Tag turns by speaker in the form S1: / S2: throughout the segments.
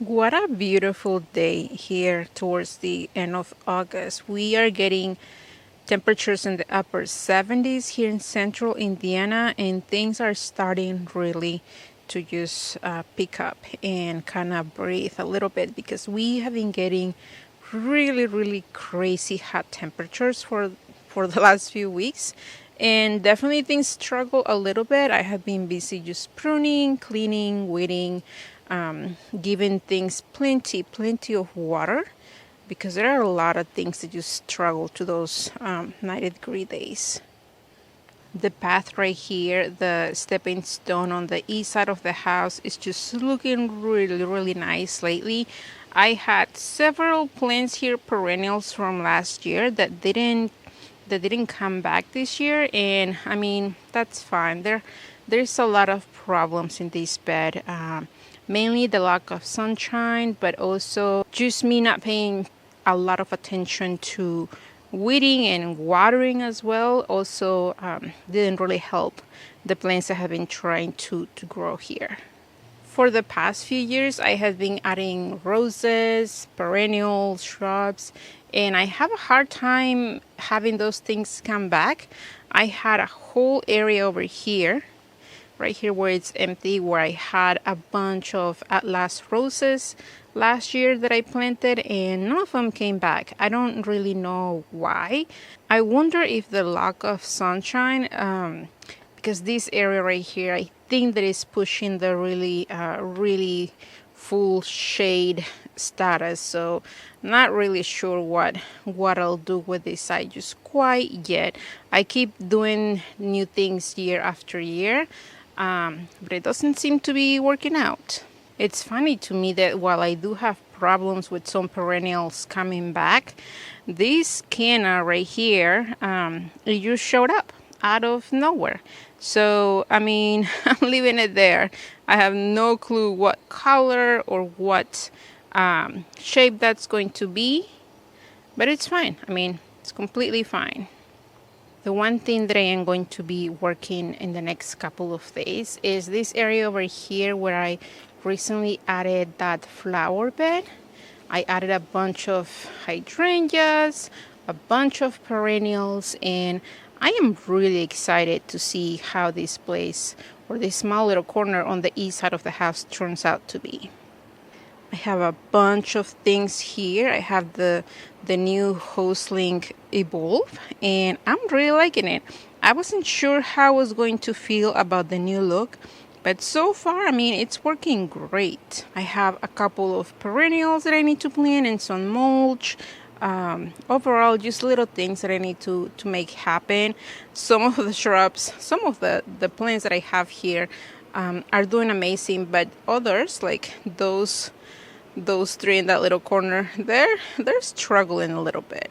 S1: What a beautiful day here towards the end of August. We are getting temperatures in the upper 70s here in central Indiana, and things are starting really to just pick up and kind of breathe a little bit because we have been getting really crazy hot temperatures for the last few weeks. And definitely things struggle a little bit. I have been busy just pruning, cleaning, weeding, giving things plenty of water because there are a lot of things that just struggle to those 90-degree days. The path right here, the stepping stone on the east side of the house, is just looking really nice lately. I had several plants here, perennials from last year that didn't come back this year, and I mean that's fine. There's a lot of problems in this bed, mainly the lack of sunshine, but also just me not paying a lot of attention to weeding and watering as well. Also, didn't really help the plants that have been trying to grow here. For the past few years, I have been adding roses, perennials, shrubs, and I have a hard time having those things come back. I had a whole area over here, right here where it's empty, where I had a bunch of Atlas roses last year that I planted, and none of them came back. I don't really know why. I wonder if the lack of sunshine, because this area right here, I think that is pushing the really full shade status. So not really sure what I'll do with this side just quite yet. I keep doing new things year after year, but it doesn't seem to be working out. It's funny to me that while I do have problems with some perennials coming back, this canna right here, it just showed up out of nowhere. So, I mean, I'm leaving it there. I have no clue what color or what shape that's going to be, but it's fine. I mean, it's completely fine. The one thing that I am going to be working in the next couple of days is this area over here where I recently added that flower bed. I added a bunch of hydrangeas, a bunch of perennials, and I am really excited to see how this place or this small little corner on the east side of the house turns out to be. I have a bunch of things here. I have the new Hostling Evolve, and I'm really liking it. I wasn't sure how I was going to feel about the new look, but so far, I mean, it's working great. I have a couple of perennials that I need to plant and some mulch. Overall, just little things that I need to make happen. Some of the shrubs, some of the plants that I have here are doing amazing, but others, like those three in that little corner, they're struggling a little bit.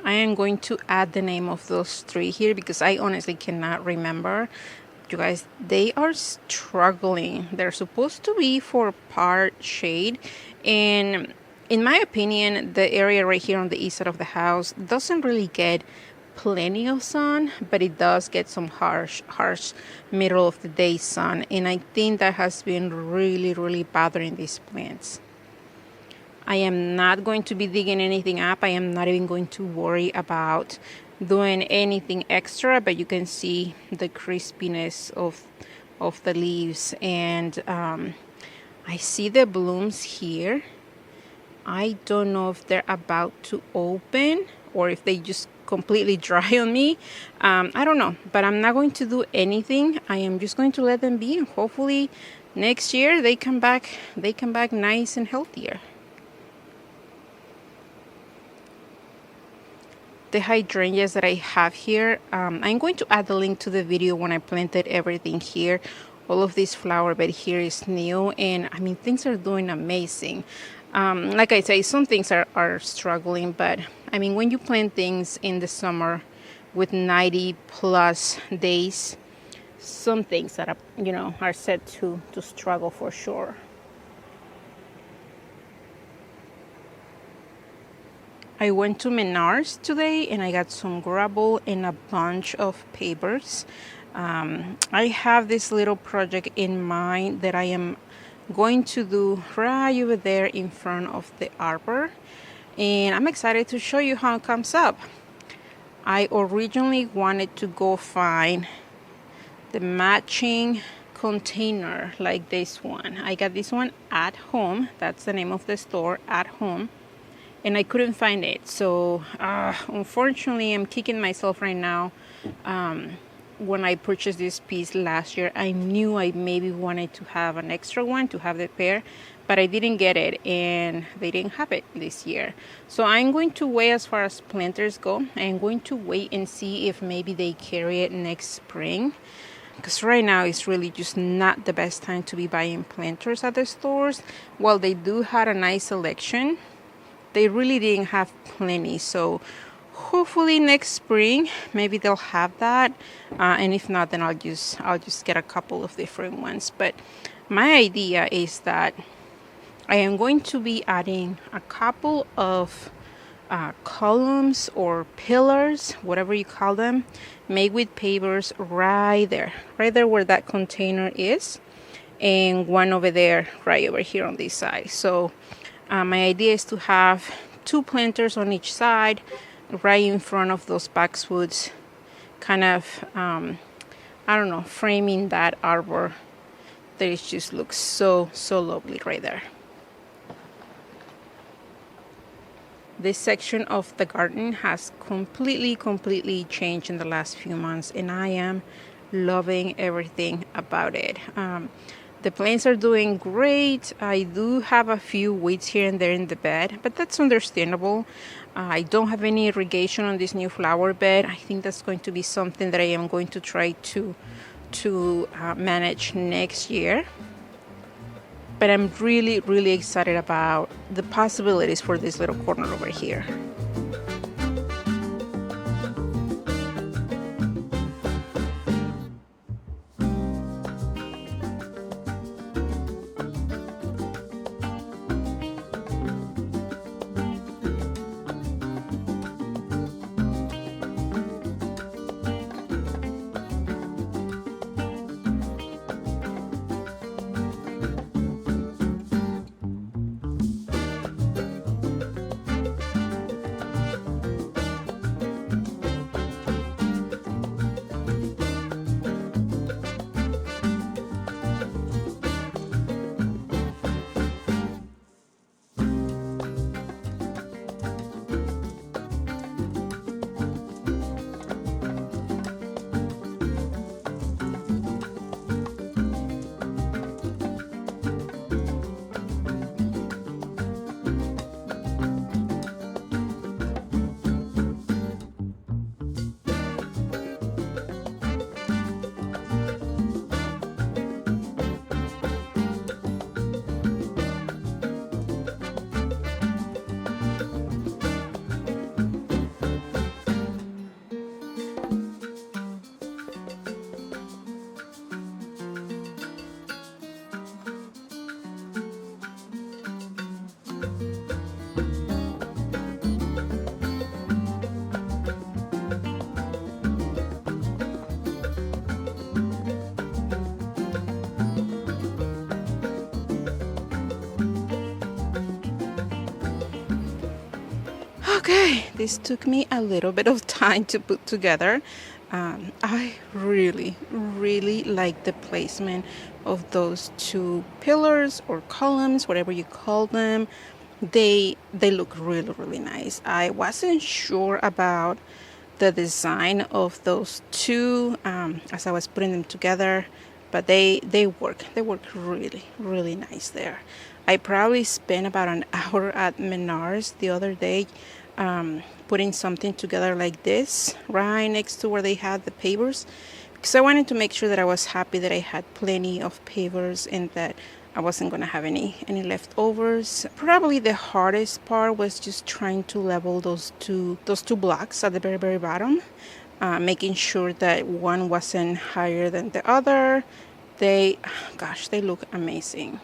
S1: I am going to add the name of those three here because I honestly cannot remember. You guys, they are struggling. They're supposed to be for part shade, and in my opinion, the area right here on the east side of the house doesn't really get plenty of sun, but it does get some harsh middle of the day sun, and I think that has been really bothering these plants. I am not going to be digging anything up. I am not even going to worry about doing anything extra, but you can see the crispiness of the leaves, and I see the blooms here. I don't know if they're about to open or if they just completely dry on me. I don't know, but I'm not going to do anything. I am just going to let them be, and hopefully next year they come back nice and healthier. The hydrangeas that I have here, I'm going to add the link to the video when I planted everything here. All of this flower bed here is new, and I mean, things are doing amazing. Like I say, some things are struggling, but I mean, when you plant things in the summer with 90 plus days, some things that are set to struggle for sure. I went to Menards today and I got some gravel and a bunch of pavers. I have this little project in mind that I am going to do right over there in front of the arbor, and I'm excited to show you how it comes up. I originally wanted to go find the matching container like this one. I got this one At Home. That's the name of the store, At Home. And I couldn't find it. So unfortunately, I'm kicking myself right now. When I purchased this piece last year, I knew I maybe wanted to have an extra one to have the pair, but I didn't get it, and they didn't have it this year. So I'm going to wait as far as planters go. I'm going to wait and see if maybe they carry it next spring, because right now it's really just not the best time to be buying planters at the stores. While they do have a nice selection, they really didn't have plenty. So hopefully next spring maybe they'll have that, and if not, then I'll just get a couple of different ones. But my idea is that I am going to be adding a couple of columns or pillars, whatever you call them, made with pavers right there where that container is, and one over there right over here on this side. So my idea is to have 2 planters on each side right in front of those boxwoods, kind of I don't know, framing that arbor that it just looks so lovely right there. This section of the garden has completely changed in the last few months, and I am loving everything about it. The plants are doing great. I do have a few weeds here and there in the bed, but that's understandable. I don't have any irrigation on this new flower bed. I think that's going to be something that I am going to try to manage next year. But I'm really excited about the possibilities for this little corner over here. Okay, this took me a little bit of time to put together. I really like the placement of those 2 pillars or columns, whatever you call them. They look really nice. I wasn't sure about the design of those 2 as I was putting them together, but they work. They work really nice there. I probably spent about an hour at Menards the other day putting something together like this right next to where they had the pavers, because I wanted to make sure that I was happy that I had plenty of pavers and that I wasn't going to have any leftovers. Probably the hardest part was just trying to level those two blocks at the very bottom, making sure that one wasn't higher than the other. They look amazing.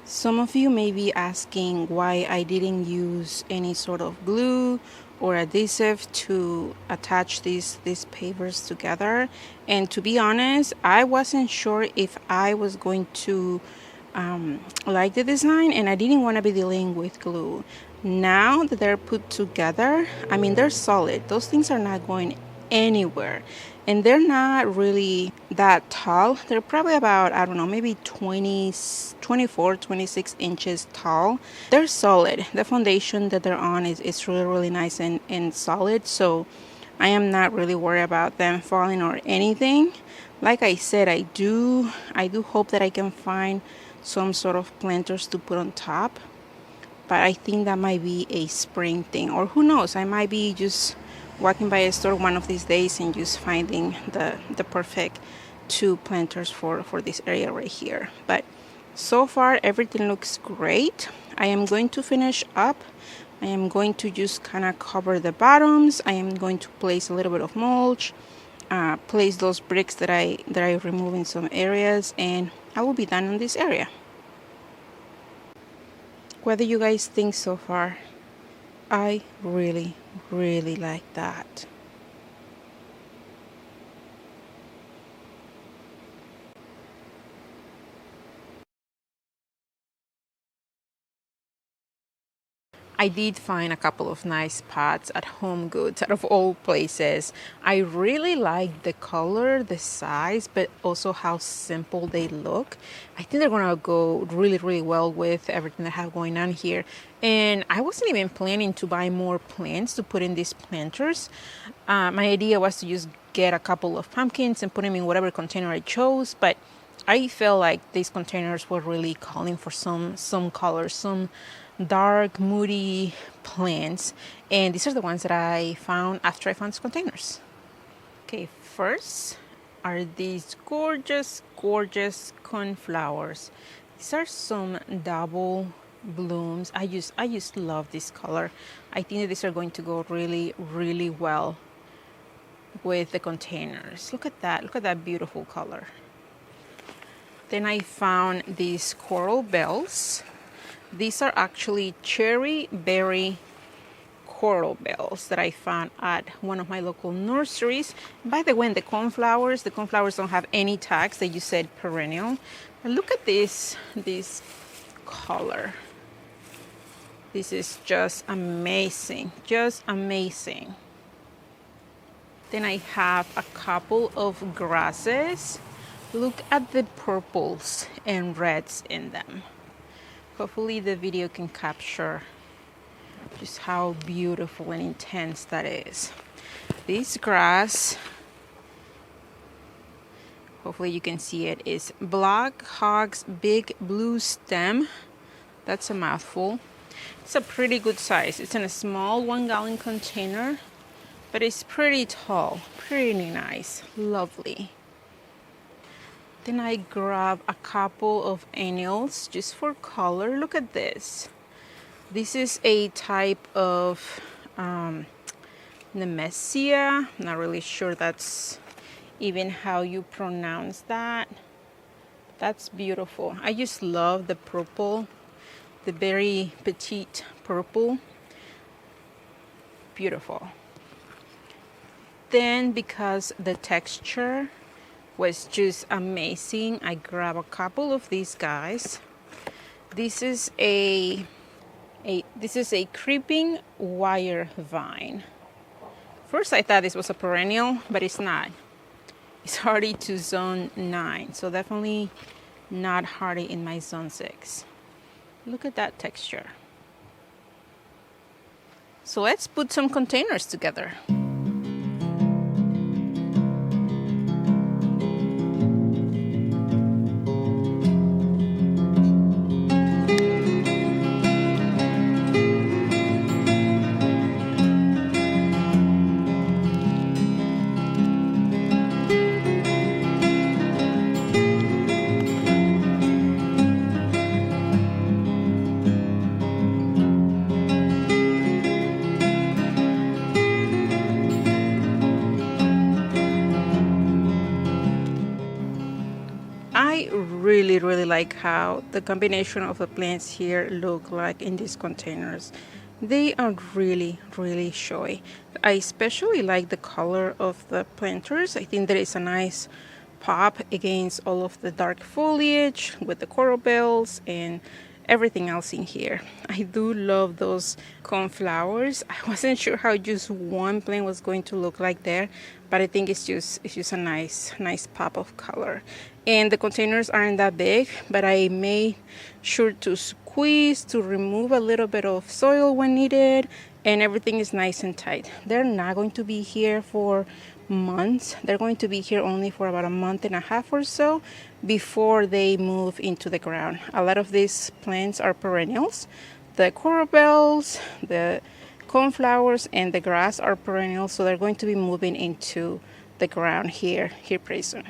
S1: Some of you may be asking why I didn't use any sort of glue or adhesive to attach these pavers together. And to be honest, I wasn't sure if I was going to like the design, and I didn't want to be dealing with glue. Now that they're put together, I mean, they're solid. Those things are not going anywhere, and they're not really that tall. They're probably about, I don't know, maybe 20, 24, 26 inches tall. They're solid. The foundation that they're on is really, really nice and solid, so I am not really worried about them falling or anything. Like I said, I do hope that I can find some sort of planters to put on top, but I think that might be a spring thing, or who knows, I might be just walking by a store one of these days and just finding the perfect two planters for this area right here. But so far everything looks great. I am going to finish up. I am going to just kind of cover the bottoms. I am going to place a little bit of mulch, place those bricks that I remove in some areas, and I will be done on this area. What do you guys think so far? I really, really like that. I did find a couple of nice pots at Home Goods, out of all places. I really like the color, the size, but also how simple they look. I think they're gonna go really, really well with everything that I have going on here. And I wasn't even planning to buy more plants to put in these planters. My idea was to just get a couple of pumpkins and put them in whatever container I chose, but I felt like these containers were really calling for some colors, some dark, moody plants, and these are the ones that I found after I found these containers. Okay, first are these gorgeous, gorgeous cornflowers. These are some double blooms. I just love this color. I think that these are going to go really, really well with the containers. Look at that beautiful color. Then I found these coral bells. These are actually cherry berry coral bells that I found at one of my local nurseries. By the way, the cornflowers don't have any tags. They just said perennial. But look at this color. This is just amazing, just amazing. Then I have a couple of grasses. Look at the purples and reds in them. Hopefully the video can capture just how beautiful and intense that is. This grass, hopefully you can see it, is Black Hog's Big Blue Stem. That's a mouthful. It's a pretty good size. It's in a small 1-gallon container, but it's pretty tall, pretty nice, lovely. Then I grab a couple of annuals just for color. Look at this. This is a type of Nemesia. I'm not really sure that's even how you pronounce that. That's beautiful. I just love the purple, the very petite purple. Beautiful. Then because the texture was just amazing, I grabbed a couple of these guys. This is a creeping wire vine. First I thought this was a perennial, but it's not. It's hardy to zone 9, so definitely not hardy in my zone 6. Look at that texture. So let's put some containers together. I really like how the combination of the plants here look like in these containers. They are really showy. I especially like the color of the planters. I think there is a nice pop against all of the dark foliage with the coral bells and everything else in here. I do love those coneflowers. I wasn't sure how just one plant was going to look like there, but I think it's just a nice pop of color. And the containers aren't that big, but I made sure to squeeze to remove a little bit of soil when needed, and everything is nice and tight. They're not going to be here for months. They're going to be here only for about a month and a half or so before they move into the ground. A lot of these plants are perennials. The coral bells, the coneflowers, and the grass are perennials, so they're going to be moving into the ground here pretty soon.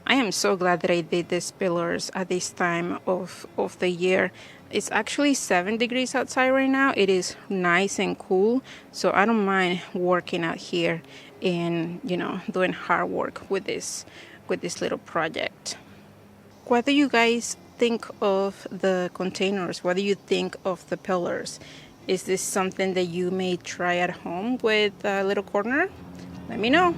S1: I am so glad that I did these pillars at this time of the year. It's actually 7 degrees outside right now. It is nice and cool, so I don't mind working out here and, you know, doing hard work with this little project. What do you guys think of the containers? What do you think of the pillars? Is this something that you may try at home with a little corner? Let me know.